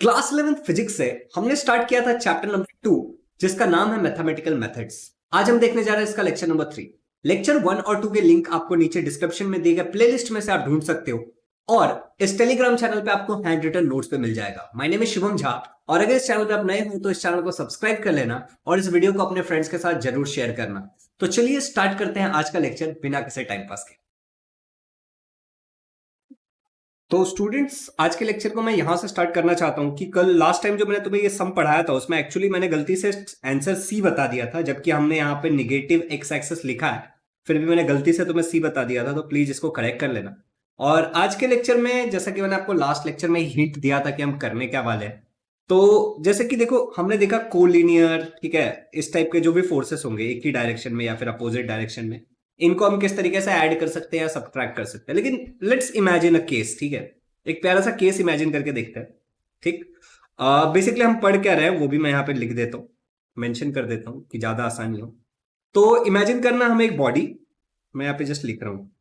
Class 11 physics से हमने start किया था चैप्टर नंबर 2 जिसका नाम है मैथमेटिकल मेथड्स। आज हम देखने जा रहे हैं इसका लेक्चर नंबर 3। लेक्चर 1 और 2 के लिंक आपको नीचे डिस्क्रिप्शन में दिए गए प्लेलिस्ट में से आप ढूंढ सकते हो और इस टेलीग्राम चैनल पे आपको हैंड रिटन नोट्स पे मिल जाएगा। My name is Shivam Jha और अगर इस चैनल पे आप नए हो तो इस चैनल को सब्सक्राइब कर लेना और इस वीडियो को अपने फ्रेंड्स के साथ जरूर शेयर करना। तो चलिए स्टार्ट करते हैं आज का लेक्चर बिना किसी टाइम पास के। तो स्टूडेंट्स आज के लेक्चर को मैं यहां से स्टार्ट करना चाहता हूं कि कल लास्ट टाइम जो मैंने तुम्हें ये सम पढ़ाया था उसमें एक्चुअली मैंने गलती से आंसर सी बता दिया था, जबकि हमने यहाँ पे निगेटिव एक्स एक्सेस लिखा है। फिर भी मैंने गलती से तुम्हें सी बता दिया था, तो प्लीज इसको करेक्ट कर लेना। और आज के लेक्चर में जैसा कि मैंने आपको लास्ट लेक्चर में हिंट दिया था कि हम करने क्या वाले हैं, तो जैसे कि देखो हमने देखा कोलिनियर, ठीक है, इस टाइप के जो भी फोर्सेस होंगे एक ही डायरेक्शन में या फिर अपोजिट डायरेक्शन में, इनको हम किस तरीके से ऐड कर सकते हैं या सब्ट्रैक्ट कर सकते हैं। लेकिन लेट्स इमेजिन अ केस, ठीक है, एक प्यारा सा केस इमेजिन करके देखते हैं। ठीक, बेसिकली हम पढ़ क्या रहे हैं वो भी मैं यहाँ पे लिख देता हूँ, मेंशन कर देता हूँ कि ज्यादा आसानी हो। तो इमेजिन करना हमें एक बॉडी, मैं यहाँ पे जस्ट लिख रहा हूँ,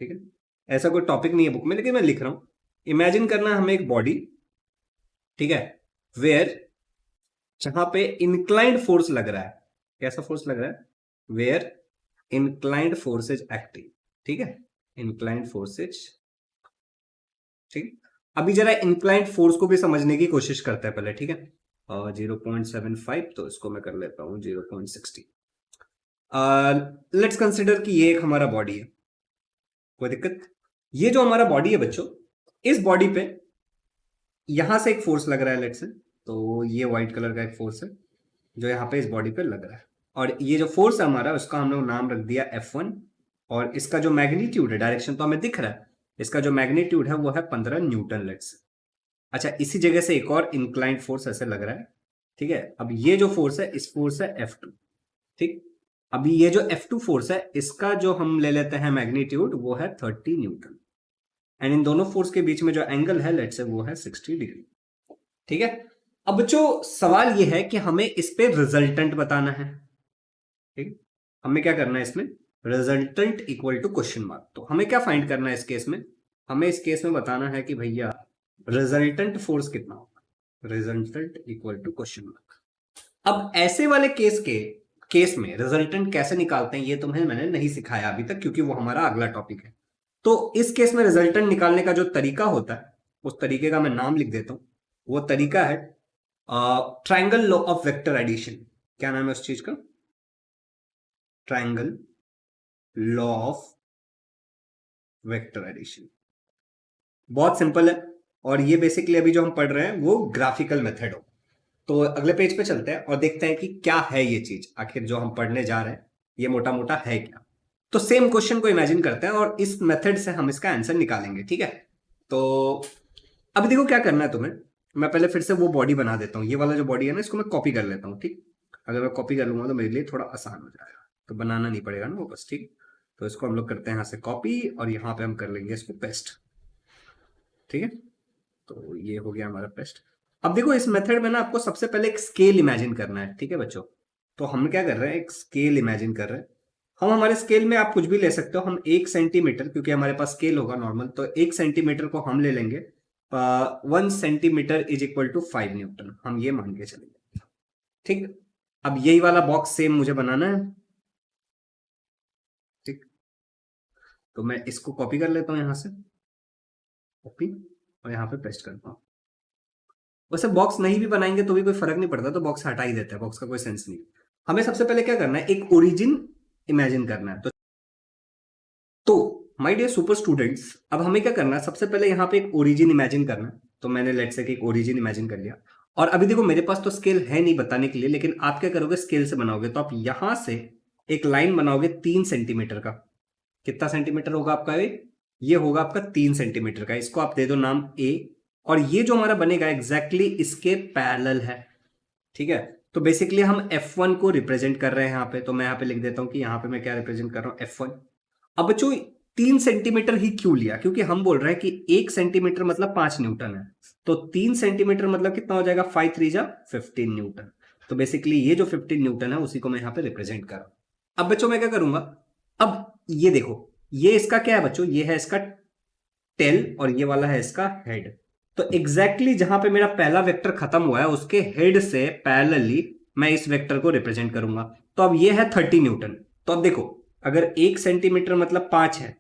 ठीक है, ऐसा कोई टॉपिक नहीं है बुक में लेकिन मैं लिख रहा हूँ। इमेजिन करना हमें एक बॉडी, ठीक है, वेयर जहां पे इंक्लाइंड फोर्स लग रहा है। कैसा फोर्स लग रहा है? Where inclined force is acting, ठीक है, इंक्लाइंड फोर्सेज। ठीक, अभी जरा इंक्लाइंड फोर्स को भी समझने की कोशिश करते हैं पहले, ठीक है। 0.75, तो इसको मैं कर लेता हूँ 0.60। लेट्स कंसिडर कि ये एक हमारा बॉडी है, कोई दिक्कत? ये जो हमारा बॉडी है बच्चों, इस बॉडी पे यहां से एक फोर्स लग रहा है, लेट्स से, तो ये व्हाइट कलर का एक फोर्स है जो यहाँ पे इस बॉडी पे लग रहा है। और ये जो फोर्स है हमारा, उसका हमने नाम रख दिया F1। और इसका जो मैग्नीट्यूड है, डायरेक्शन तो हमें दिख रहा है, इसका जो मैग्नीट्यूड है वो है 15 न्यूटन, लेट्स। अच्छा, इसी जगह से एक और इंक्लाइंड फोर्स ऐसे लग रहा है, ठीक है। अब ये जो फोर्स है, इस फोर्स है F2, ठीक। अभी ये जो F2 फोर्स है, इसका जो हम ले लेते हैं मैग्नीट्यूड, वो है 30 न्यूटन। एंड इन दोनों फोर्स के बीच में जो एंगल है, लेट्स से, वो है 60 डिग्री, ठीक है। अब जो सवाल ये है कि हमें इस पे रिजल्टेंट बताना है, ठीक। हमें क्या करना है इसमें? Resultant equal to question mark. तो हमें क्या फाइंड करना है इस केस में? हमें इस केस में बताना है कि भैया रिजल्टेंट फोर्स कितना होगा, resultant equal to question mark. अब ऐसे वाले केस में रिजल्टेंट कैसे निकालते हैं ये तुम्हें मैंने नहीं सिखाया अभी तक, क्योंकि वो हमारा अगला टॉपिक है। तो इस केस में रिजल्टेंट निकालने का जो तरीका होता है, उस तरीके का मैं नाम लिख देता हूं। वो तरीका है triangle law of vector addition. क्या नाम है उस चीज का? Triangle law of vector addition. बहुत सिंपल है। और ये बेसिकली अभी जो हम पढ़ रहे हैं वो ग्राफिकल मेथड हो। तो अगले पेज पे चलते हैं और देखते हैं कि क्या है ये चीज, आखिर जो हम पढ़ने जा रहे हैं ये मोटा मोटा है क्या। तो सेम क्वेश्चन को इमेजिन करते हैं और इस मेथड से हम इसका आंसर निकालेंगे, ठीक है। तो अभी देखो क्या करना है तुम्हें। मैं पहले फिर से वो बॉडी बना देता हूँ, ये वाला जो बॉडी है ना, इसको मैं कॉपी कर लेता हूँ, ठीक। अगर मैं कॉपी कर लूंगा तो मेरे लिए थोड़ा आसान हो जाएगा, तो बनाना नहीं पड़ेगा ना वो, बस, ठीक। तो इसको हम लोग करते हैं यहाँ से कॉपी और यहाँ पे हम कर लेंगे इसको पेस्ट, ठीक है। तो ये हो गया हमारा पेस्ट। अब देखो इस मेथड में ना आपको सबसे पहले एक स्केल इमेजिन करना है, ठीक है बच्चों। तो हम क्या कर रहे हैं, एक स्केल इमेजिन कर रहे हैं। हम हमारे स्केल में आप कुछ भी ले सकते हो। हम 1 सेंटीमीटर, क्योंकि हमारे पास स्केल होगा नॉर्मल, तो 1 सेंटीमीटर को हम ले लेंगे। 1 centimetre is equal to 5 newton, हम ये मान के चलेंगे, ठीक। अब यही वाला बॉक्स सेम मुझे बनाना है, ठीक। तो मैं इसको कॉपी कर लेता हूं यहां से, कॉपी, और यहाँ पे पेस्ट करता हूँ। वैसे बॉक्स नहीं भी बनाएंगे तो भी कोई फर्क नहीं पड़ता, तो बॉक्स हटा ही देते हैं, बॉक्स का कोई सेंस नहीं। हमें सबसे पहले क्या करना है, एक ओरिजिन इमेजिन करना है। तो माय डियर सुपर स्टूडेंट्स, अब हमें क्या करना है, सबसे पहले यहाँ पे एक ओरिजिन इमेजिन करना है। तो मैंने लेट्स से कि एक ओरिजिन इमेजिन कर लिया। और अभी देखो मेरे पास तो स्केल है नहीं बताने के लिए, लेकिन आप क्या करोगे, स्केल से बनाओगे। तो आप यहां से एक लाइन बनाओगे 3 सेंटीमीटर का। कितना सेंटीमीटर होगा आपका ये होगा आपका 3 सेंटीमीटर का। इसको आप दे दो नाम ए। और ये जो हमारा बनेगा एग्जैक्टली इसके पैरेलल है, ठीक है। तो बेसिकली हम F1 को रिप्रेजेंट कर रहे हैं यहाँ पे। तो मैं यहाँ पे लिख देता हूं कि यहाँ पे मैं क्या रिप्रेजेंट कर रहा हूं, F1। अब बच्चों 3 सेंटीमीटर ही क्यों लिया? क्योंकि हम बोल रहे हैं कि 1 सेंटीमीटर मतलब 5 न्यूटन है। तो 3 सेंटीमीटर मतलब कितना हो जाएगा, 5 3 जा 15 न्यूटन। तो बेसिकली ये जो 15 न्यूटन है उसी को मैं यहाँ पे रिप्रेजेंट कर रहा हूं। अब बच्चों मैं क्या करूंगा, अब ये देखो, ये इसका क्या है बच्चों, ये है इसका टेल और ये वाला है इसका हेड। तो एग्जैक्टली जहां पे मेरा पहला वेक्टर खत्म हुआ है उसके हेड से पैरेलली मैं इस वेक्टर को रिप्रेजेंट करूंगा। तो अब ये है 30 न्यूटन। तो अब देखो, अगर 1 सेंटीमीटर मतलब 5 है,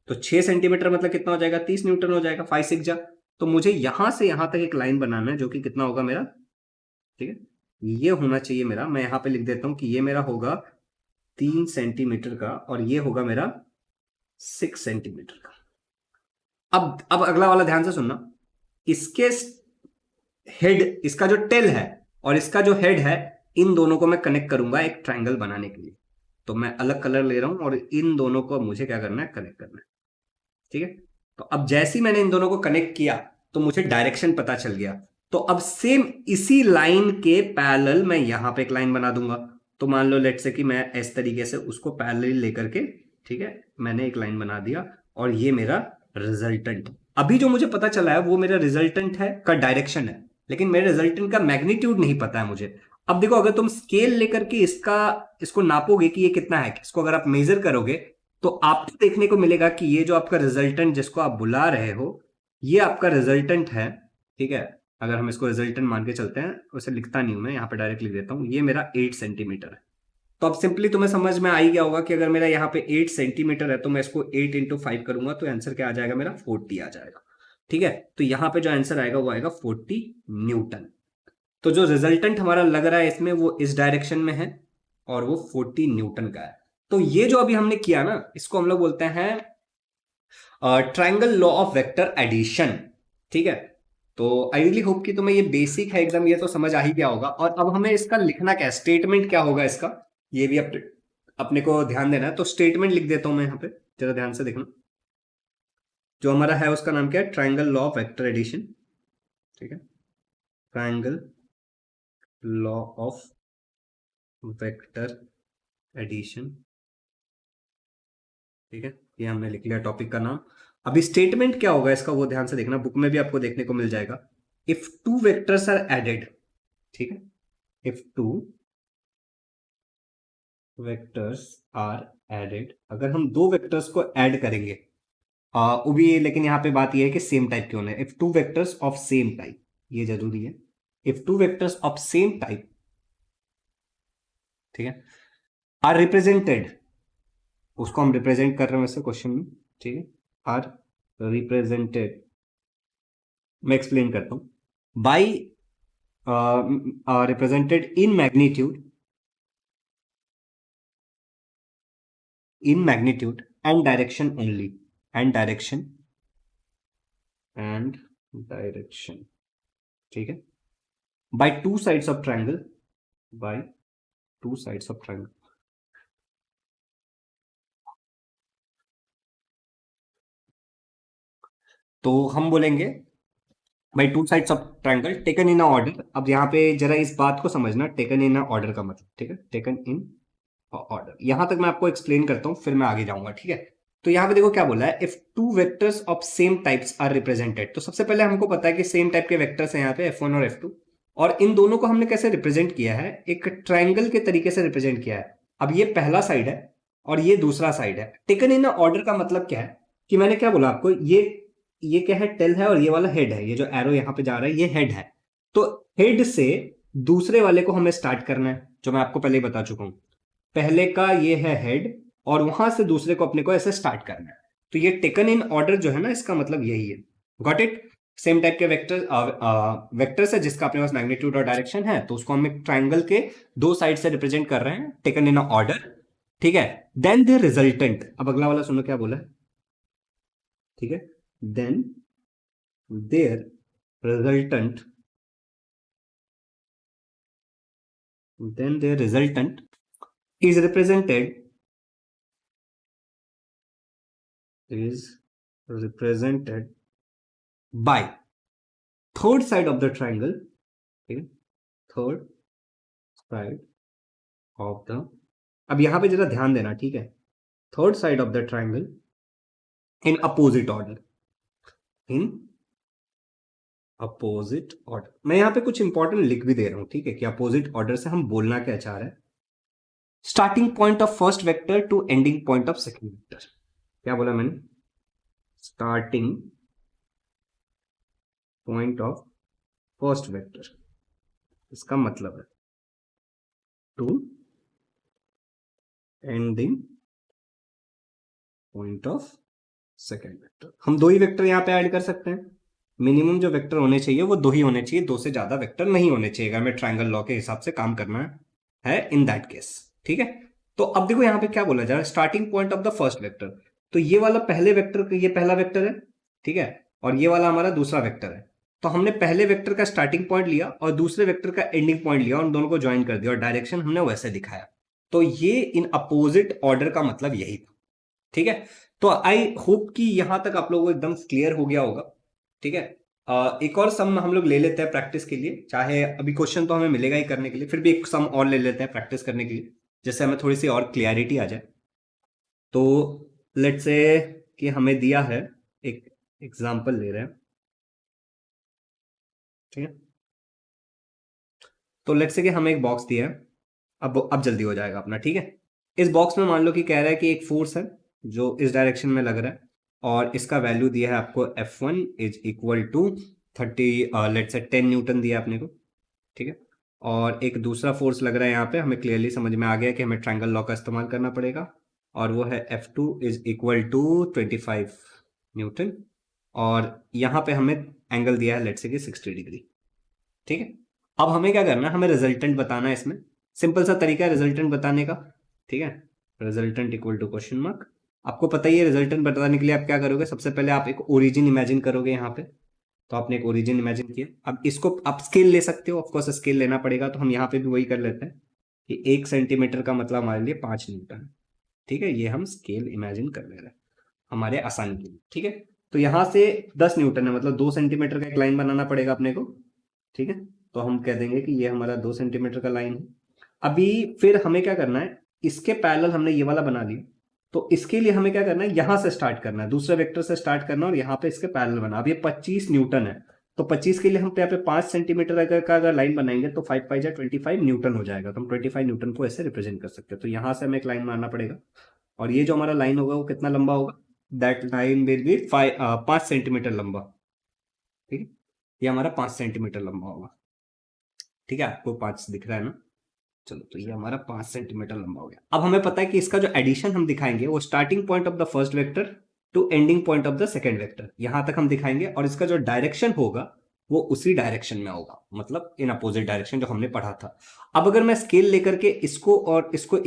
तो 6 सेंटीमीटर मतलब कितना हो जाएगा, 30 न्यूटन हो जाएगा, 5 6 जा। तो मुझे यहां से यहां तक एक लाइन बनाना है जो कि कितना होगा मेरा, ठीक है, ये होना चाहिए मेरा, मैं यहां पे लिख देता हूं कि ये मेरा होगा 3 सेंटीमीटर का और ये होगा मेरा 6 सेंटीमीटर का। अब अगला वाला ध्यान से सुनना, इसके हेड, इसका जो टेल है और इसका जो हेड है, इन दोनों को मैं कनेक्ट करूंगा एक ट्रायंगल बनाने के लिए। तो मैं अलग कलर ले रहा हूं और इन दोनों को मुझे क्या करना है, कनेक्ट करना है। ठीक है, तो अब जैसे ही मैंने इन दोनों को कनेक्ट किया तो मुझे डायरेक्शन पता चल गया। तो अब सेम इसी लाइन के पैरेलल मैं यहां पे एक लाइन बना दूंगा। तो मान लो लेट से कि मैं इस तरीके से उसको पैरेलल लेकर के, ठीक है, मैंने एक लाइन बना दिया और ये मेरा रिजल्टेंट। अभी जो मुझे पता चला है वो मेरा रिजल्टेंट है का डायरेक्शन है, लेकिन मेरे रिजल्टेंट का मैग्नीट्यूड नहीं पता है मुझे। अब देखो, अगर तुम स्केल लेकर के इसको नापोगे कि ये कितना है, इसको अगर आप मेजर करोगे तो आपको देखने को मिलेगा कि ये जो आपका रिजल्टेंट जिसको आप बुला रहे हो, ये आपका रिजल्टेंट है। ठीक है, अगर हम इसको रिजल्टेंट मान के चलते हैं, उसे लिखता नहीं हूं मैं, यहां पे डायरेक्ट लिख देता हूं, ये मेरा 8 सेंटीमीटर है। तो अब सिंपली तुम्हें समझ में आ ही गया होगा कि अगर मेरा यहाँ पे 8 सेंटीमीटर है तो मैं इसको 8 × 5 करूंगा तो आंसर क्या आ जाएगा मेरा, 40 आ जाएगा। ठीक है, तो यहाँ पे जो आंसर आएगा वो आएगा 40 न्यूटन। तो जो रिजल्टेंट हमारा लग रहा है इसमें वो इस डायरेक्शन में है और वो 40 न्यूटन का है। तो ये जो अभी हमने किया ना, इसको हम लोग बोलते हैं triangle law of vector addition. ठीक है, तो आई रियली होप कि तुम्हें ये बेसिक है एकदम, ये तो समझ आ ही गया होगा। और अब हमें इसका लिखना क्या है, स्टेटमेंट क्या होगा इसका, ये भी अपने को ध्यान देना है। तो स्टेटमेंट लिख देता हूं मैं यहाँ पे, जरा ध्यान से देखना। जो हमारा है उसका नाम क्या है, triangle law of vector addition. ठीक है, triangle law of vector addition. ठीक है, ये हमने लिख लिया टॉपिक का नाम। अभी स्टेटमेंट क्या होगा इसका वो ध्यान से देखना, बुक में भी आपको देखने को मिल जाएगा। If two vectors are added, ठीक है, if two vectors are added, अगर हम दो वेक्टर्स को ऐड करेंगे, वो भी, लेकिन यहां पे बात यह है कि सेम टाइप क्यों है। If two vectors of same type, ये जरूरी है, if two vectors of same type, ठीक है, आर रिप्रेजेंटेड, उसको हम रिप्रेजेंट कर रहे हैं वैसे क्वेश्चन में, ठीक है, आर रिप्रेजेंटेड, मैं एक्सप्लेन करता हूं, by represented in magnitude and direction only, and direction and direction, ठीक है, by two sides of triangle, by two sides of triangle. तो हम बोलेंगे by two sides of triangle taken in a order. अब यहाँ पे जरा इस बात को समझना, टेकन इन अ ऑर्डर का मतलब, ठीक है, टेकन इन ऑर्डर, यहां तक मैं आपको एक्सप्लेन करता हूं फिर मैं आगे जाऊंगा। ठीक है, तो यहां पे देखो क्या बोला है, if two vectors of same types are represented. तो सबसे पहले हमको पता है कि सेम टाइप के वेक्टर्स हैं यहाँ पे F1 और F2, और इन दोनों को हमने कैसे रिप्रेजेंट किया है, एक ट्राइंगल के तरीके से रिप्रेजेंट किया है। अब ये पहला साइड है और ये दूसरा साइड है। टेकन इन ऑर्डर का मतलब क्या है कि मैंने क्या बोला आपको, ये क्या है, टेल है और ये वाला हेड है, ये जो एरो यहाँ पे जा रहा है ये हेड है। तो हेड से दूसरे वाले को हमें स्टार्ट करना है, जो मैं आपको पहले ही बता चुका हूं। पहले का ये है हेड और वहां से दूसरे को अपने को ऐसे स्टार्ट करना है। तो ये टेकन इन ऑर्डर जो है ना, इसका मतलब यही है। गॉट इट, सेम टाइप के वेक्टर्स है जिसका अपने पास मैग्नीट्यूड और डायरेक्शन है, तो उसको हम एक ट्राइंगल के दो साइड से रिप्रेजेंट कर रहे हैं, टेकन इन ऑर्डर। ठीक है, देन द रिजल्टेंट, अब अगला वाला सुनो क्या बोला है, ठीक है, then their resultant, then their resultant is represented by third side of the triangle, ठीक है, थर्ड साइड ऑफ द, अब यहां पे जरा ध्यान देना, ठीक है, third side of the triangle in opposite order, in opposite order. मैं यहां पे कुछ इंपॉर्टेंट लिख भी दे रहा हूं, ठीक है, कि अपोजिट ऑर्डर से हम बोलना क्या चाह रहे हैं। Starting point of first vector to ending point of second vector, क्या बोला मैंने, starting point of first vector, इसका मतलब है to ending point of second vector. हम दो ही वेक्टर यहां पे ऐड कर सकते हैं। मिनिमम जो वेक्टर होने चाहिए वो दो ही होने चाहिए, दो से ज्यादा वेक्टर नहीं होने चाहिए अगर हमें ट्रायंगल लॉ के हिसाब से काम करना है इन दैट केस। ठीक है, तो अब देखो यहां पे क्या बोला जा रहा है, starting point of the first vector. तो ये वाला पहले वेक्टर, ये पहला वेक्टर है, ठीक है, और ये वाला हमारा दूसरा वेक्टर है। तो हमने पहले वेक्टर का स्टार्टिंग पॉइंट लिया और दूसरे वेक्टर का एंडिंग पॉइंट लिया, उन दोनों को ज्वाइन कर दिया और डायरेक्शन हमने वैसे दिखाया। तो ये इन अपोजिट ऑर्डर का मतलब यही था। ठीक है, तो आई होप कि यहां तक आप लोगों को एकदम क्लियर हो गया होगा। ठीक है, एक और सम हम लोग ले लेते हैं प्रैक्टिस के लिए, चाहे अभी क्वेश्चन तो हमें मिलेगा ही करने के लिए, फिर भी एक सम और ले लेते हैं प्रैक्टिस करने के लिए, जिससे हमें थोड़ी सी और क्लियरिटी आ जाए। तो लेट्स से कि हमें दिया है, एक एग्जांपल ले रहे हैं, ठीक है। तो लेट्स से कि हमें एक बॉक्स दिया है, अब जल्दी हो जाएगा अपना, ठीक है। इस बॉक्स में मान लो कि कह रहा है कि एक फोर्स है जो इस डायरेक्शन में लग रहा है, और इसका वैल्यू दिया है आपको F1 is equal to 30 let's say 10 Newton दिया आपने को, ठीक है। और एक दूसरा फोर्स लग रहा है यहाँ पे, हमें क्लियरली समझ में आ गया कि हमें ट्रायंगल लॉ का इस्तेमाल करना पड़ेगा, और वो है F2 is equal to 25 Newton, और यहाँ पे हमें एंगल दिया है लेट्स से कि 60 डिग्री, ठीक है। अब हमें क्या करना है, हमें रिजल्टेंट बताना है इसमें। सिंपल सा तरीका है रिजल्टेंट बताने का, ठीक है। Resultant equal to question mark. आपको पता ही है रिजल्टेंट बताने के लिए आप क्या करोगे, सबसे पहले आप एक ओरिजिन इमेजिन करोगे यहाँ पे। तो आपने एक ओरिजिन इमेजिन किया, अब इसको आप स्केल ले सकते हो, ऑफकोर्स स्केल लेना पड़ेगा, तो हम यहाँ पे भी वही कर लेते हैं कि 1 सेंटीमीटर का मतलब हमारे लिए 5 न्यूटन है, ठीक है। ये हम स्केल इमेजिन कर ले रहे हैं हमारे आसान के लिए, ठीक है। तो यहाँ से 10 न्यूटन है, मतलब 2 सेंटीमीटर का एक लाइन बनाना पड़ेगा अपने को, ठीक है। तो हम कह देंगे कि ये हमारा 2 सेंटीमीटर का लाइन है। अभी फिर हमें क्या करना है, इसके पैरेलल हमने ये वाला बना लिया, तो इसके लिए हमें क्या करना है, यहां से स्टार्ट करना है, दूसरे वेक्टर से स्टार्ट करना है और यहाँ पे इसके पैरेलल बना। अब ये 25 न्यूटन है, तो 25 के लिए हम यहाँ पे 5 सेंटीमीटर अगर लाइन बनाएंगे तो 5 5 25 न्यूटन हो जाएगा, तो हम 25 न्यूटन को ऐसे रिप्रेजेंट कर सकते हैं। तो यहां से हमें एक लाइन बनाना पड़ेगा, और ये जो हमारा लाइन होगा वो कितना लंबा होगा, that line will be 5 centimetre लंबा, ठीक है। ये हमारा 5 सेंटीमीटर लंबा होगा, ठीक है। आपको 5 दिख रहा है ना, चलो, तो ये हमारा 5 सेंटीमीटर लंबा हो गया। अब हमें पता है कि इसका जो एडिशन हम दिखाएंगे वो starting point of the first vector to ending point of the second vector, यहां तक हम दिखाएंगे, और इसका जो डायरेक्शन होगा वो उसी डायरेक्शन में होगा, मतलब इन अपोजिट डायरेक्शन जो हमने पढ़ा था। अब अगर मैं स्केल लेकर के इसको और इसको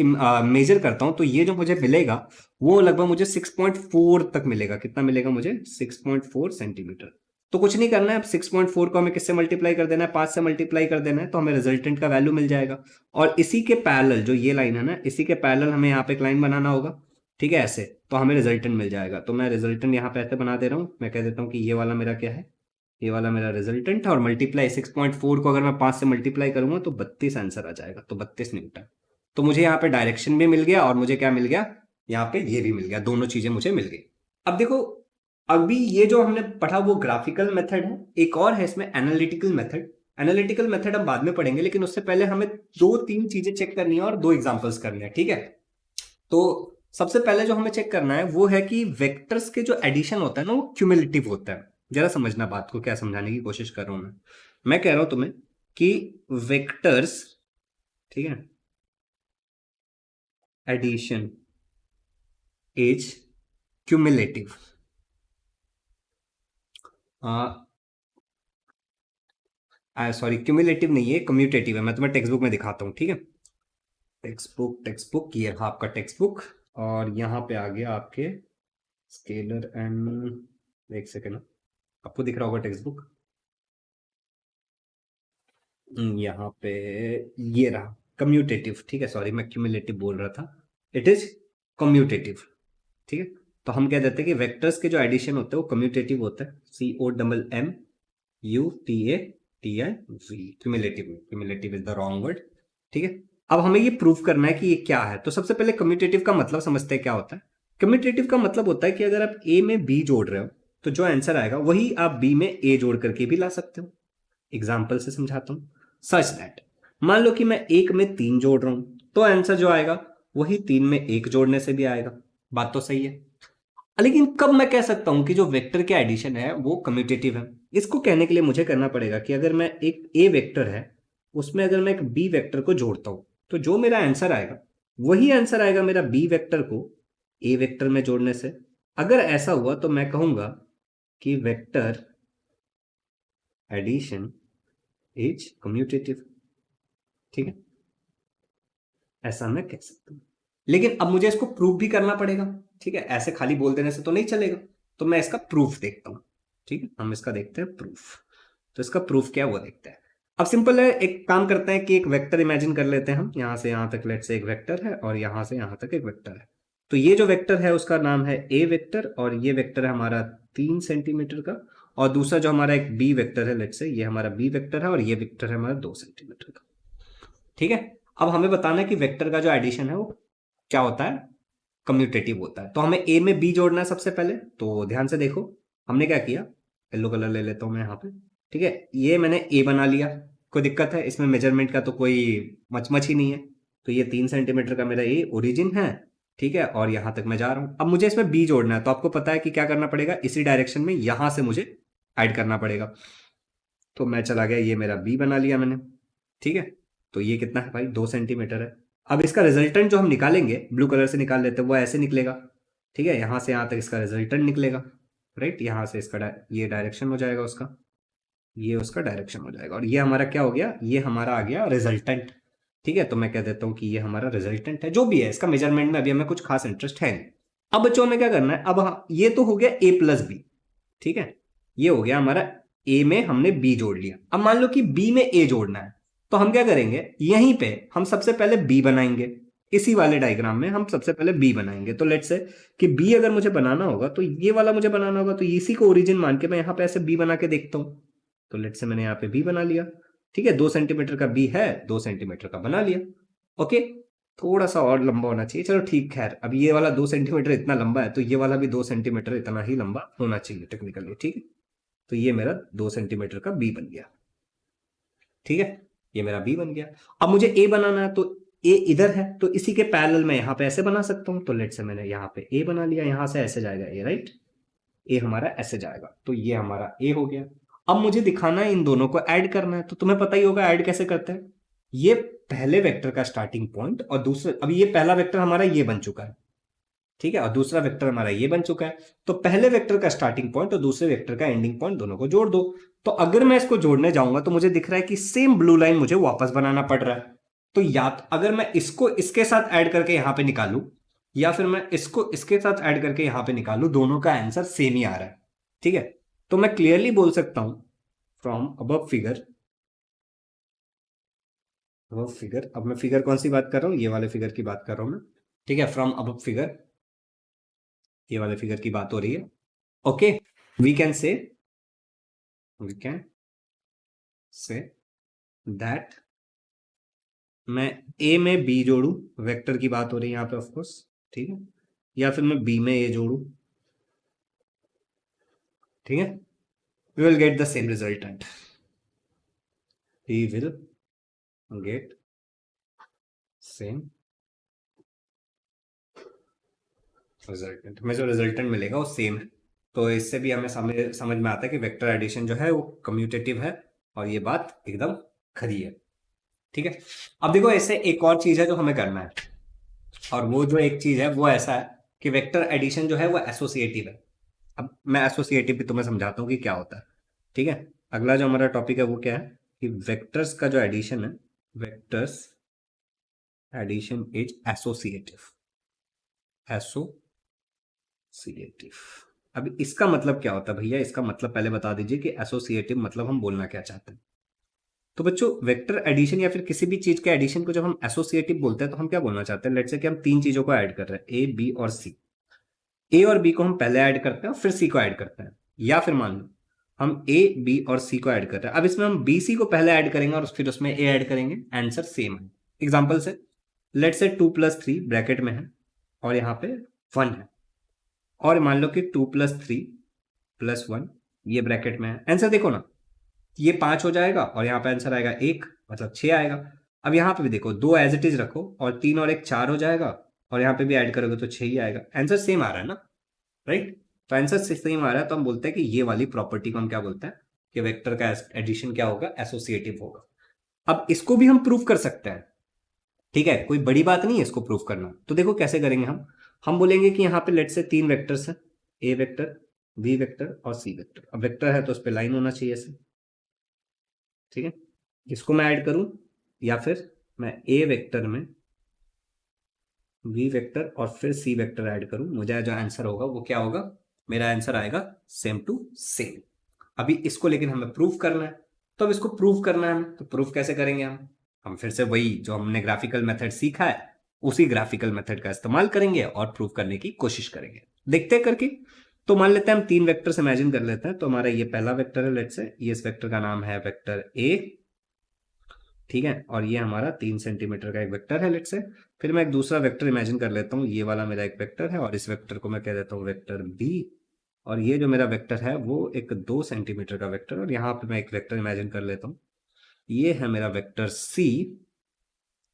मेजर करता हूं, तो ये जो मुझे मिलेगा वो लगभग मुझे 6.4 तक मिलेगा। कितना मिलेगा मुझे, 6.4 सेंटीमीटर। तो कुछ नहीं करना है, अब 6.4 को हमें किससे मल्टीप्लाई कर देना है, 5 से मल्टीप्लाई कर देना है, तो हमें रिजल्टेंट का वैल्यू मिल जाएगा। और इसी के पैरेलल जो ये लाइन है ना, इसी के पैरेलल हमें यहाँ पे एक लाइन बनाना होगा, ठीक है, ऐसे, तो हमें रिजल्टेंट मिल जाएगा। तो मैं रिजल्टेंट यहाँ पे ऐसे बना दे रहा हूँ, मैं कह देता हूँ कि ये वाला मेरा क्या है, ये वाला मेरा रिजल्टेंट है, और मल्टीप्लाई 6.4 को अगर मैं 5 से मल्टीप्लाई करूंगा तो 32 आंसर आ जाएगा, तो 32 न्यूटन। तो मुझे यहाँ पे डायरेक्शन भी मिल गया, और मुझे क्या मिल गया, यहाँ पे ये भी मिल गया, दोनों चीजें मुझे मिल गई। अब देखो, अभी ये जो हमने पढ़ा वो ग्राफिकल मेथड है, एक और है इसमें एनालिटिकल मेथड। एनालिटिकल मेथड हम बाद में पढ़ेंगे, लेकिन उससे पहले हमें 2 3 चीजें चेक करनी है और 2 एग्जांपल्स करने हैं, ठीक है। तो सबसे पहले जो हमें चेक करना है वो है कि वेक्टर्स के जो एडिशन होता है ना वो क्यूमुलेटिव होता है। जरा समझना बात को, क्या समझाने की कोशिश कर रहा हूं मैं कह रहा हूं तुम्हें कि वेक्टर्स, ठीक है, addition is cumulative. Sorry, cumulative नहीं है, कम्यूटेटिव है। मैं तुम्हें टेक्स्ट बुक में दिखाता हूँ, ठीक है। टेक्स्ट बुक ये रहा आपका टेक्स्ट बुक, और यहाँ पे आ गया आपके स्केलर एंड, एक सेकेंड, आपको दिख रहा होगा टेक्स्ट बुक, यहाँ पे ये रहा कम्यूटेटिव, ठीक है। सॉरी, मैं क्यूमुलेटिव बोल रहा था, इट इज कम्यूटेटिव, ठीक है। तो हम कह देते हैं कि वेक्टर्स के जो एडिशन होते हैं वो कम्यूटेटिव होता है, COMMUTATIV, cumulative is the wrong word, ठीक है। अब हमें ये प्रूव करना है कि ये क्या है। तो सबसे पहले कम्यूटेटिव का मतलब समझते हैं क्या होता है। कम्यूटेटिव का मतलब होता है कि अगर आप ए में बी जोड़ रहे हो तो जो आंसर आएगा वही आप बी में ए जोड़ करके भी ला सकते हो। एग्जाम्पल से समझाता हूं, सच दैट मान लो कि मैं 1 में 3 जोड़ रहा हूं, तो आंसर जो आएगा वही 3 में 1 जोड़ने से भी आएगा। बात तो सही है, लेकिन कब मैं कह सकता हूं कि जो वेक्टर के एडिशन है वो कम्यूटेटिव है, इसको कहने के लिए मुझे करना पड़ेगा कि अगर मैं एक ए वेक्टर है उसमें अगर मैं एक बी वेक्टर को जोड़ता हूं तो जो मेरा आंसर आएगा वही आंसर आएगा मेरा बी वेक्टर को ए वेक्टर में जोड़ने से। अगर ऐसा हुआ तो मैं कहूंगा कि वेक्टर एडिशन इज कम्यूटेटिव। ठीक है, ऐसा मैं कह सकता हूं। लेकिन अब मुझे इसको प्रूफ भी करना पड़ेगा। ठीक है, ऐसे खाली बोल देने से तो नहीं चलेगा, तो मैं इसका प्रूफ देखता हूं। ठीक है, हम इसका देखते हैं प्रूफ। तो इसका प्रूफ क्या है वो देखते हैं। अब सिंपल है, एक काम करते हैं कि एक वेक्टर इमेजिन कर लेते हैं हम। यहां से यहां तक लेट से एक वेक्टर है और यहां से यहां तक एक वेक्टर है। तो ये जो वेक्टर है उसका नाम है ए वेक्टर और ये वेक्टर है हमारा 3 सेंटीमीटर का। और दूसरा जो हमारा एक बी वेक्टर है लेट से ये हमारा बी वेक्टर है और ये वेक्टर है हमारा 2 सेंटीमीटर का। ठीक है, अब हमें बताना है कि वेक्टर का जो एडिशन है वो क्या होता है, कम्यूटेटिव होता है। तो हमें ए में बी जोड़ना है सबसे पहले। तो ध्यान से देखो हमने क्या किया, येलो कलर ले लेता हूं मैं यहाँ पे। ठीक है, ये मैंने ए बना लिया। कोई दिक्कत है इसमें, मेजरमेंट का तो कोई मच ही नहीं है। तो ये 3 सेंटीमीटर का मेरा ए ओरिजिन है। ठीक है, और यहां तक मैं जा रहा हूं। अब मुझे इसमें बी जोड़ना है तो आपको पता है कि क्या करना पड़ेगा, इसी डायरेक्शन में यहां से मुझे ऐड करना पड़ेगा। तो मैं चला गया, ये मेरा बी बना लिया मैंने। ठीक है, तो ये कितना है भाई, 2 सेंटीमीटर है। अब इसका रिजल्टेंट जो हम निकालेंगे ब्लू कलर से निकाल लेते हैं वो ऐसे निकलेगा। ठीक है, यहां से यहां तक इसका रिजल्टेंट निकलेगा। राइट, यहां से इसका ये डायरेक्शन हो जाएगा उसका, ये उसका डायरेक्शन हो जाएगा और ये हमारा क्या हो गया, ये हमारा आ गया रिजल्टेंट। ठीक है, तो मैं कह देता हूं कि ये हमारा रिजल्टेंट है। जो भी है इसका मेजरमेंट में अभी हमें कुछ खास इंटरेस्ट है नहीं। अब बच्चों में क्या करना है, अब ये तो हो गया ए प्लस बी। ठीक है, ये हो गया हमारा ए में हमने बी जोड़ लिया। अब मान लो कि बी में ए जोड़ना है तो हम क्या करेंगे, यहीं पे हम सबसे पहले बी बनाएंगे। इसी वाले डायग्राम में हम सबसे पहले बी बनाएंगे। तो लेट्स से कि बी अगर मुझे बनाना होगा तो ये वाला मुझे बनाना होगा, तो इसी को ओरिजिन मान के मैं यहां पे ऐसे बी बना के देखता हूं। तो लेट्स से मैंने यहाँ पे बी बना लिया। ठीक है, 2 सेंटीमीटर का बी है, 2 सेंटीमीटर का बना लिया। ओके, थोड़ा सा और लंबा होना चाहिए, चलो ठीक है। अब ये वाला 2 सेंटीमीटर इतना लंबा है तो ये वाला भी 2 सेंटीमीटर इतना ही लंबा होना चाहिए टेक्निकली। ठीक है, तो ये मेरा 2 सेंटीमीटर का बी बन गया। ठीक है, ये मेरा बी बन गया। अब मुझे ए बनाना है तो ए इधर है तो इसी के पैरेलल मैं यहां पे ऐसे बना सकता हूं। तो लेट से मैंने यहां पे ए बना लिया, यहां से ऐसे जाएगा ए, राइट, ए हमारा ऐसे जाएगा तो ये हमारा ए हो गया। अब मुझे दिखाना है इन दोनों को ऐड करना है। तो तुम्हें पता ही होगा ऐड कैसे करते हैं। ये पहले वेक्टर का स्टार्टिंग पॉइंट और दूसरे, अब ये पहला वेक्टर हमारा ये बन चुका है। ठीक है, और दूसरा वेक्टर हमारा ये बन चुका है। तो पहले वेक्टर का स्टार्टिंग पॉइंट और दूसरे वेक्टर का एंडिंग पॉइंट दोनों को जोड़ दो। तो अगर मैं इसको जोड़ने जाऊंगा तो मुझे दिख रहा है कि सेम ब्लू लाइन मुझे वापस बनाना पड़ रहा है। तो या अगर मैं इसको इसके साथ ऐड करके यहां पे निकालू या फिर मैं इसको इसके साथ ऐड करके यहां पे निकालू, दोनों का आंसर सेम ही आ रहा है। ठीक है, तो मैं क्लियरली बोल सकता हूं फ्रॉम अबव फिगर, अब मैं फिगर कौन सी बात कर रहा हूं, ये वाले फिगर की बात कर रहा हूं मैं। ठीक है, फ्रॉम अबव फिगर, ये वाले फिगर की बात हो रही है। Okay, we can say that मैं ए में बी जोड़ू, वेक्टर की बात हो रही है यहां पे ऑफकोर्स। ठीक है, या फिर मैं बी में ए जोड़ू। ठीक है, we will get the same resultant, we will get same resultant. हमें जो रिजल्टेंट मिलेगा वो सेम है। तो इससे भी हमें समझ में आता है कि वेक्टर एडिशन जो है वो कम्यूटेटिव है और ये बात एकदम खरी है। ठीक है, अब देखो ऐसे एक और चीज है जो हमें करना है और वो जो एक चीज है वो ऐसा है कि वेक्टर एडिशन जो है वो एसोसिएटिव है। अब मैं एसोसिएटिव भी तुम्हें समझाता हूँ कि क्या होता है। ठीक है, अगला जो हमारा टॉपिक है वो क्या है कि वेक्टर्स का जो एडिशन है, vectors addition is associative, associative. अब इसका मतलब क्या होता है भैया, इसका मतलब पहले बता दीजिए कि एसोसिएटिव मतलब हम बोलना क्या चाहते हैं। तो बच्चों वेक्टर एडिशन या फिर किसी भी चीज के एडिशन को जब हम एसोसिएटिव बोलते हैं तो हम क्या बोलना चाहते हैं, लेट्स से कि हम 3 चीजों को ऐड कर रहे हैं, ए बी और सी। ए और बी को हम पहले ऐड करते हैं और फिर सी को ऐड करते हैं, या फिर मान लो हम ए बी और सी को ऐड कर रहे हैं। अब इसमें हम बी सी को पहले ऐड करेंगे और फिर उसमें ए ऐड करेंगे, आंसर सेम है। एग्जाम्पल से लेट्स से 2+3 ब्रैकेट में है और यहाँ पे 1 है, और मान लो कि 2+3+1 ये ब्रैकेट में है। आंसर देखो ना, ये 5 हो जाएगा और यहाँ पे आंसर आएगा 1, मतलब 6 आएगा। अब यहाँ पे भी देखो 2 एज इट इज रखो और 3 और 1 4 हो जाएगा और यहाँ पे भी ऐड करोगे तो 6 ही आएगा। आंसर सेम आ रहा है ना, राइट। तो आंसर सेम आ रहा है तो हम बोलते हैं कि ये वाली प्रॉपर्टी को हम क्या बोलते हैं, कि वेक्टर का एडिशन क्या होगा, एसोसिएटिव होगा। अब इसको भी हम प्रूव कर सकते हैं, ठीक है, कोई बड़ी बात नहीं है इसको प्रूव करना। तो देखो कैसे करेंगे हम बोलेंगे कि यहाँ पे लेट से 3 वेक्टर्स हैं, ए वेक्टर, बी वेक्टर और सी वेक्टर। अब वेक्टर है तो उस पर लाइन होना चाहिए ऐसे, ठीक है। इसको मैं ऐड करूं या फिर मैं ए वेक्टर में बी वेक्टर और फिर सी वेक्टर ऐड करूं, मुझे जो आंसर होगा वो क्या होगा, मेरा आंसर आएगा सेम टू सेम। अभी इसको लेकिन हमें प्रूव करना है, तो अब इसको प्रूव करना है हमें, तो प्रूव कैसे करेंगे हम फिर से वही जो हमने ग्राफिकल मेथड सीखा है उसी ग्राफिकल मेथड का इस्तेमाल करेंगे और प्रूव करने की कोशिश करेंगे। देखते हैं करके। तो मान लेते हैं हम 3 वेक्टर्स इमेजिन कर लेते हैं। तो हमारा ये पहला वेक्टर है, लेट्स से ये इस वेक्टर का नाम है वेक्टर ए, ठीक है, और ये हमारा 3 सेंटीमीटर का एक वेक्टर है लेट्स से। फिर मैं एक दूसरा वेक्टर इमेजिन कर लेता हूँ, ये वाला मेरा एक वेक्टर है और इस वेक्टर को मैं कह देता हूँ वेक्टर बी। और ये जो मेरा वेक्टर है वो एक 2 सेंटीमीटर का वेक्टर, और यहाँ पे मैं एक वेक्टर इमेजिन कर लेता हूँ, ये है मेरा वेक्टर सी,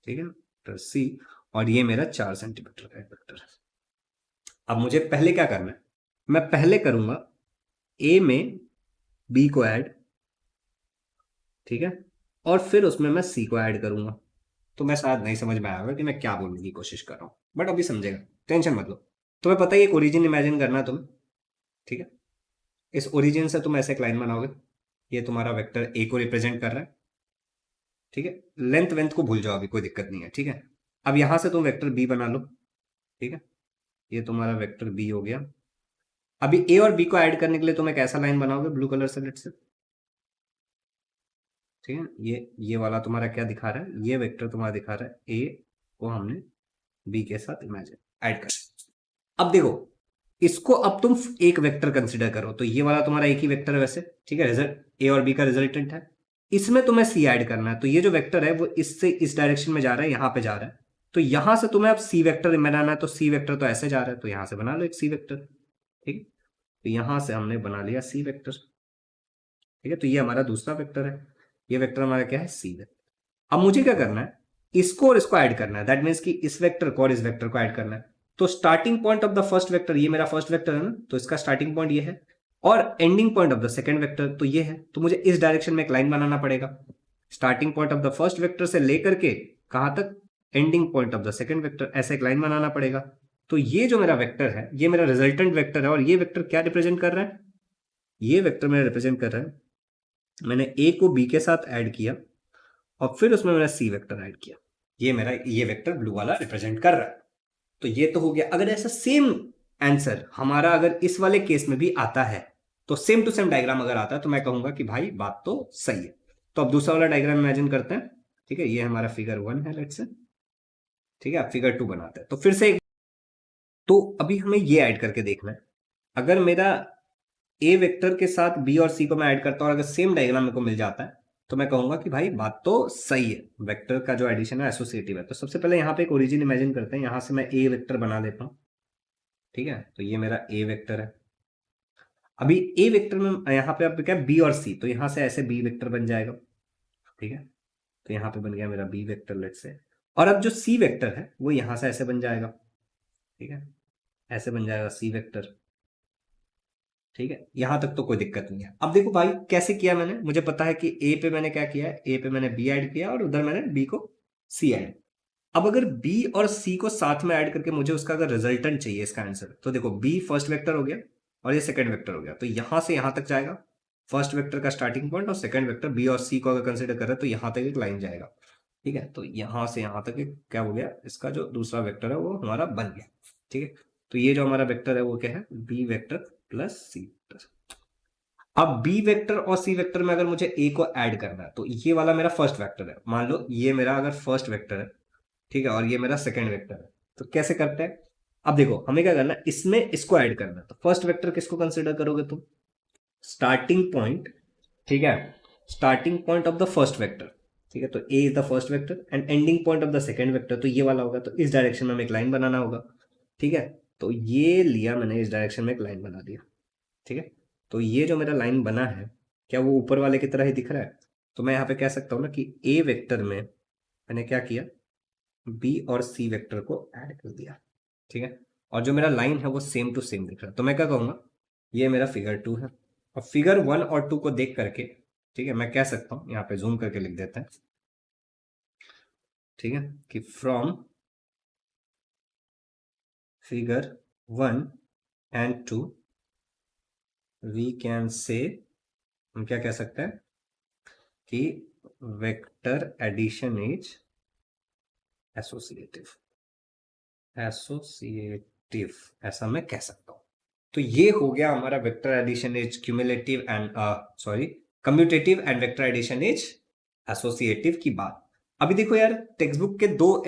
ठीक है, वेक्टर सी। और ये मेरा 4 सेंटीमीटर का एक वेक्टर है। अब मुझे पहले क्या करना है, मैं पहले करूंगा ए में बी को ऐड, ठीक है, और फिर उसमें मैं सी को ऐड करूंगा। तो मैं शायद नहीं समझ में आया होगा कि मैं क्या बोलने की कोशिश कर रहा हूँ, बट अभी समझेगा, टेंशन मत लो। तुम्हें पता है एक ओरिजिन इमेजिन करना है तुम्हें, ठीक है। इस ओरिजिन से तुम ऐसे एक लाइन बनाओगे, ये तुम्हारा वेक्टर ए को रिप्रेजेंट कर रहा है, ठीक है। लेंथ वेंथ को भूल जाओ, अभी कोई दिक्कत नहीं है, ठीक है। अब यहां से तुम वेक्टर बी बना लो, ठीक है, ये तुम्हारा वेक्टर बी हो गया। अभी ए और बी को ऐड करने के लिए तुम एक ऐसा लाइन बनाओगे ब्लू कलर से लेट से, ठीक है। ये वाला तुम्हारा क्या दिखा रहा है, ये वेक्टर तुम्हारा दिखा रहा है ए को हमने बी के साथ इमेजिन ऐड कर। अब देखो इसको अब तुम एक वेक्टर कंसीडर करो, तो ये वाला तुम्हारा एक ही वेक्टर है वैसे, ठीक है, रिजल्ट ए और बी का रिजल्टेंट है। इसमें तुम्हें सी ऐड करना है, तो ये जो वेक्टर है वो इससे इस डायरेक्शन में जा रहा है, यहां पे जा रहा है। तो यहां से तुम्हें अब सी वेक्टर बनाना है, तो सी वेक्टर तो ऐसे जा रहा है, तो यहां से बना लो एक सी वेक्टर, ठीक। तो यहां से हमने बना लिया सी वेक्टर, ठीक है। तो ये हमारा दूसरा वेक्टर है, ये वेक्टर हमारा क्या है, सी वेक्टर। अब मुझे क्या करना है, इसको और इसको ऐड करना है, दैट मीन्स कि इस वेक्टर को और इस वेक्टर को ऐड करना है। तो starting point of the first vector, ये मेरा फर्स्ट वेक्टर है ना, तो इसका स्टार्टिंग पॉइंट ये है, और ending point of the second vector तो ये है। तो मुझे इस डायरेक्शन में एक लाइन बनाना पड़ेगा, starting point of the first vector से लेकर के कहां तक, ending point of the second vector, ऐसे एक लाइन बनाना पड़ेगा। तो ये जो मेरा वेक्टर है ये मेरा रिजल्टेंट वेक्टर है, और ये वेक्टर क्या रिप्रेजेंट कर रहा है, ये वेक्टर मेरा रिप्रेजेंट कर रहा है, मैंने ए को बी के साथ ऐड किया और फिर उसमें मैंने सी वेक्टर ऐड किया, ये मेरा ये वेक्टर ब्लू वाला रिप्रेजेंट कर रहा है। तो ये तो हो गया। अगर ऐसा सेम आंसर हमारा अगर इस वाले केस में भी आता है, तो सेम टू सेम डायग्राम अगर आता है, तो मैं कहूंगा कि भाई बात तो सही है। तो अब दूसरा वाला डायग्राम इमेजिन करते हैं, ठीक है, ये हमारा फिगर 1 है लेट्स से, ठीक है। अब फिगर 2 बनाते हैं, तो फिर से तो अभी हमें ये ऐड करके देखना है, अगर मेरा ए वेक्टर के साथ बी और सी को मैं ऐड करता हूं और अगर सेम डायग्राम मेरे को मिल जाता है, तो मैं कहूंगा कि भाई बात तो सही है, वेक्टर का जो एडिशन है एसोसिएटिव है। तो सबसे पहले यहाँ पे एक ओरिजिन इमेजिन करते हैं, यहां से मैं ए वेक्टर बना लेता हूँ, ठीक है। तो ये मेरा ए वेक्टर है। अभी ए वेक्टर में यहाँ पे अब क्या बी और सी, तो यहाँ से ऐसे बी वेक्टर बन जाएगा, ठीक है। तो यहाँ पे बन गया मेरा बी वेक्टर लेट से, और अब जो सी वेक्टर है वो यहाँ से ऐसे बन जाएगा, ठीक है, ऐसे बन जाएगा सी वेक्टर, ठीक है। यहां तक तो कोई दिक्कत नहीं है। अब देखो भाई कैसे किया मैंने, मुझे पता है कि ए पे मैंने क्या किया है, ए पे मैंने बी ऐड किया और उधर मैंने बी को सी ऐड। अब अगर बी और सी को साथ में ऐड करके मुझे उसका अगर रिजल्टेंट चाहिए इसका आंसर, तो देखो बी फर्स्ट वेक्टर हो गया और ये सेकंड वेक्टर हो गया, तो यहां से यहां तक जाएगा फर्स्ट वेक्टर का स्टार्टिंग पॉइंट, और सेकंड वेक्टर बी और सी को अगर कंसिडर कर रहे हैं तो यहां तक एक लाइन जाएगा, ठीक है। तो यहां से यहां तक एक क्या हो गया, इसका जो दूसरा वेक्टर है वो हमारा बन गया, ठीक है। तो ये जो हमारा वेक्टर है वो क्या है, B vector plus C vector. अब बी वेक्टर और सी वेक्टर में अगर मुझे ए को ऐड करना है, तो ये वाला मेरा फर्स्ट वेक्टर है, मान लो ये मेरा अगर फर्स्ट वेक्टर है, ठीक है, और ये मेरा सेकंड वेक्टर है। तो कैसे करते हैं, अब देखो हमें क्या करना है, इसमें इसको ऐड करना है। तो फर्स्ट वेक्टर किसको कंसिडर करोगे तुम, स्टार्टिंग पॉइंट, ठीक है, starting point of the first vector, ठीक है। तो A is the first vector and ending point of the second vector, तो ये वाला होगा, तो इस डायरेक्शन में हमें एक लाइन बनाना होगा, ठीक है। तो ये लिया मैंने, इस डायरेक्शन में एक लाइन बना दिया, ठीक है। तो ये जो मेरा लाइन बना है क्या वो ऊपर वाले की तरह ही दिख रहा है, तो मैं यहाँ पे कह सकता हूँ ना कि ए वेक्टर में मैंने क्या किया, बी और सी वेक्टर को ऐड कर दिया, ठीक है। और जो मेरा लाइन है वो सेम टू सेम दिख रहा है, तो मैं क्या कहूँगा, ये मेरा फिगर 2 है, और फिगर 1 और 2 को देख करके, ठीक है, मैं कह सकता हूं, यहाँ पे जूम करके लिख देते हैं, ठीक है, कि from figure 1 and 2 we can say, हम क्या कह सकते हैं कि वेक्टर एडिशन इज एसोसिएटिव, ऐसा मैं कह सकता हूं। तो ये हो गया हमारा vector addition is cumulative and sorry commutative and vector addition is associative की बात। अभी देखो यार, टेक्स्ट बुक के दो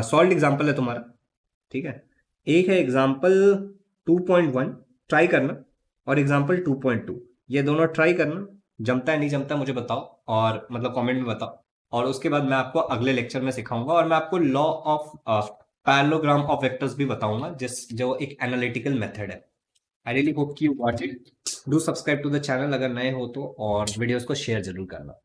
सॉल्व एग्जांपल है तुम्हारा, ठीक है, एक है एग्जांपल 2.1 ट्राई करना, और एग्जांपल 2.2, ये दोनों ट्राई करना, जमता है नहीं जमता मुझे बताओ, और मतलब कमेंट में बताओ, और उसके बाद मैं आपको अगले लेक्चर में सिखाऊंगा, और मैं आपको law of parallelogram of vectors भी बताऊंगा, जो एक एनालिटिकल मेथड है। आई रियली होप कि you watch it. Do subscribe to the channel अगर नए हो तो, और वीडियोस को शेयर जरूर करना।